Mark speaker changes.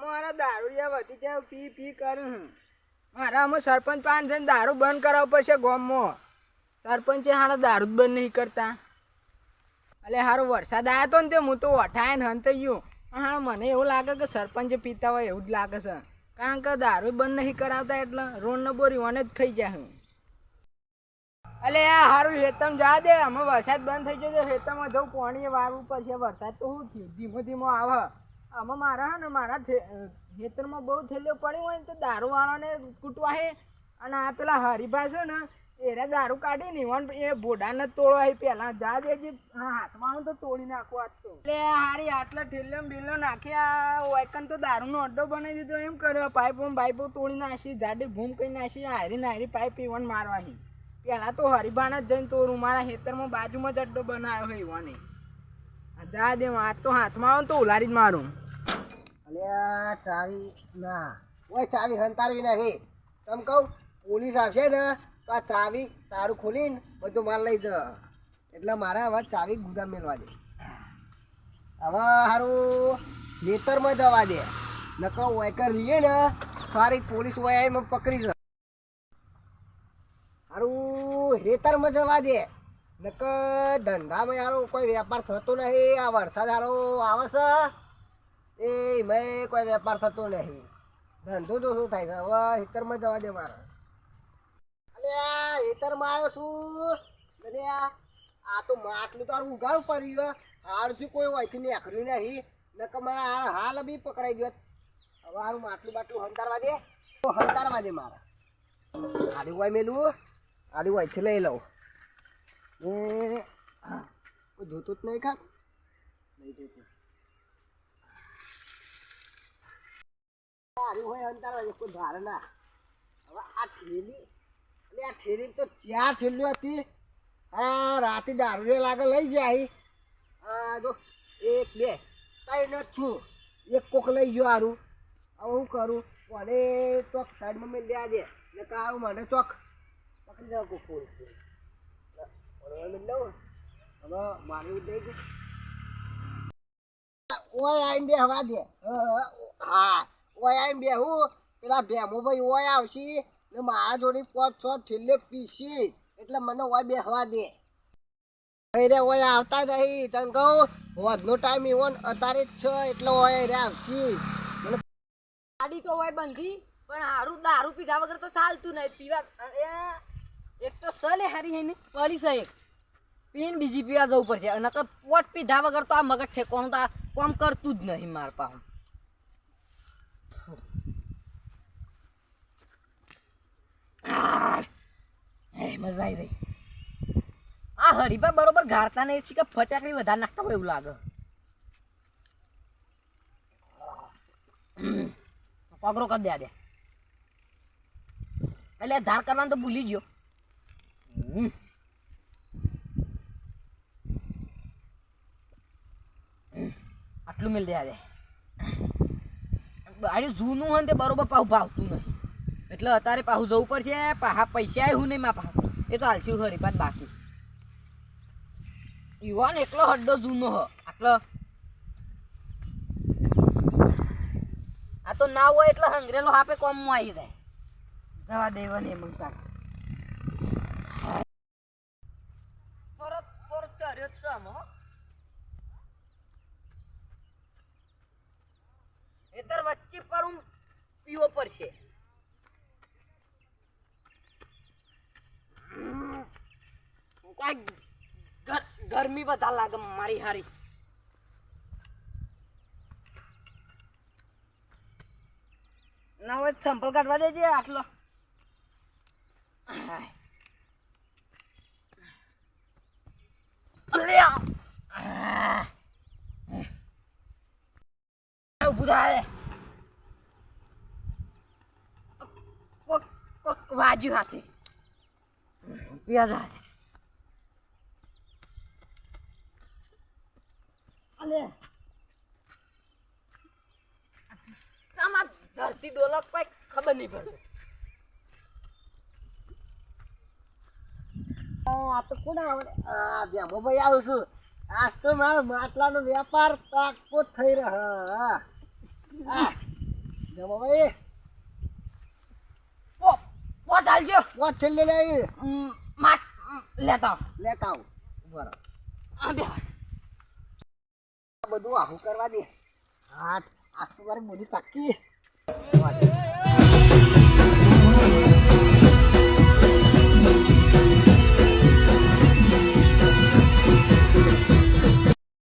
Speaker 1: અમારા દારૂડિયા વધી જાય પી પી કરું મારા અમે સરપંચ પાન જઈને દારૂ બંધ કરાવવું પડશે ગામમાં. સરપંચે હારા દારૂ જ બંધ નહીં કરતા. એટલે હારો વરસાદ આવ્યો તો ને તે હું તો વઠાઈને હંતાઈ ગયો. હા મને એવું લાગે કે સરપંચે પીતા હોય એવું જ લાગે છે, કારણ કે દારૂ બંધ નહીં કરાવતા એટલે રોડનો બોરી ઓને જ ખાઈ જાય હું. અલે આ હારું હેતમ જા દે, અમે વરસાદ બંધ થઈ જશે હેતમમાં જવું પાણી વાળવું પડશે. વરસાદ તો શું થયું ધીમો ધીમો આવે. અમે મારા ને મારા ખેતરમાં બહુ થેલીઓ પડી હોય ને તો દારૂ વાળાને કૂટવા હે. અને આ પેલા હરીભાઈ છે ને એને દારૂ કાઢી ને એ ભોડાને તોડવા હે. પેલા જા દેજે હાથમાં તો તોડી નાખવા જ તો. એટલે હારી આટલા ઠેલ્યો બિલ્લો નાખ્યા વાયકન તો દારૂનો અડ્ડો બનાવી દીધો એમ કર્યો. પાઇપો તોડી નાખી, જાડી ભૂમ કરી નાખી, હારી નારી પાઇપ પીવાનું મારવાની. પેલા તો હરીભાને જ જઈને તોડું, મારા ખેતરમાં બાજુમાં જ અડ્ડો બનાવ્યો હોય એવાને. જા દે આ તો હાથમાં આવે તો ઉલારી જ મારું.
Speaker 2: અલ્યા ચાવી ના ઓય ચાવી હંતારવી નાખી. તમ કહું પોલીસ આવશે ને તો આ ચાવી તારું ખોલીને બધું માલ લઈ જા. એટલે મારે હવે ચાવી ગુદામ મેળવા દે. હવે સારું ખેતરમાં જવા દે, નકો વાયકર રહીએ ને સારી પોલીસ હોય એમ પકડી જ. સારું ખેતરમાં જવા દે, નકો ધંધામાં યારો કોઈ વેપાર થતો નહીં. આ વરસાદ સારો આવે છે એ મેં કોઈ વેપાર થતો નહીં. ધંધો તો શું થાય છે હવે ખેતરમાં જવા દે મારે. અરે આ ખેતરમાં આવ્યો છું અને આ તો માટલું તારું ઉઘાડું પડ્યું. હારથી કોઈ વહીથી નીકળ્યું નહીં, નકર મારા હાલ બી પકડાઈ ગયો. હવે હારું માટલું બાટલું હંતારવા દે તો હંતારવા દે મારે. આડી હોય મેલું આડી વહીથી લઈ લઉં. એ કોઈ જોતું જ નહીં ખા નહીં જોતું. આડી હોય હંતારવા દે કોઈ ધારે ના. હવે આ થેલી એટલે આ થેલી તો ચાર થેલીઓ હતી. હા રાતે દારૂ લાગે લઈ જાય. હા જો 1 2 3 છું, એક કોક લઈ ગયો હારું. હવે હું કરું મને ચોક સાઈડમાં મેં લ્યા દે ને કારું મને ચોક પકડી જાવ કોક ફૂલ લઉં. હવે મારું દઈ દે ઓય આવીને બે હવા દે. હા ઓય આવીને બે હું પેલા ભેમો ભાઈ ઓય આવશે ને મારા જોડે 5-6 ઠેલે પીસી એટલે મને ઓય બે હવા દે. રે ઓય આવતા નહીં તને કહું વધનો ટાઈમ એવો અત્યારે જ છે એટલે ઓય રે આવશી.
Speaker 3: ગાડી તો હોય બંધી પણ હારું દારૂ પીધા વગર તો ચાલતું નહીં. પીવા એક તો સલે હારી હે ને પડી છે એક પીને બીજી પીવા જવું પડશે. અને તો પોટ પીધા વગર તો આ મગજ ઠેકોણું તો આ કામ કરતું જ નહીં માર પાસે. મજા આવી જાય. આ હરીબા બરોબર ગાળતા નહીં છે કે ફટાકડી વધારે નાખતા હોય એવું લાગે. પગરો કરી દે એટલે ધાર કરવાનું તો ભૂલી ગયો. આટલું મિલ દે આડ્યું જૂનું હોય ને તે બરોબર પાહું ભાવતું નહીં એટલે અત્યારે પાહું જવું પડશે. પાહા પૈસા આવ્યું નહીં માં પાહું એ તો હાલશું ખરી પાછ બાકી. યુવાન એકલો હડ્ડો જૂનો હ આટલો. આ તો ના હોય એટલે હંગરેલો હાપે કોમમાં આવી જાય. જવા દેવાની એમ પરત ચર્યો જ સમ હો. એતર વચ્ચે પર પીવો પડશે. કઈ ગરમી બધા લાગે મારી હારી. ના હોય સંપલ કાઢવા દેજે આટલો. ઉભું થાય વાજ્યું હાથે પિયા અલે આમાં ધરતી ડોલક કઈ ખબર નહીં પડે.
Speaker 2: આ તો કોણ આવડે? આ ભેમો ભાઈ આવું છું. આજ તો મારો માટલાનો વેપાર પાકો થઈ રહ્યો. જમાભાઈ
Speaker 3: પોત હાલજો
Speaker 2: વાત છે લે લે
Speaker 3: માટ લેતા
Speaker 2: લેતા આવું ઉભા રહો.
Speaker 3: આ બે
Speaker 2: આ બધું આહું કરવા દે હા આજ તો મારી મોડી પાકી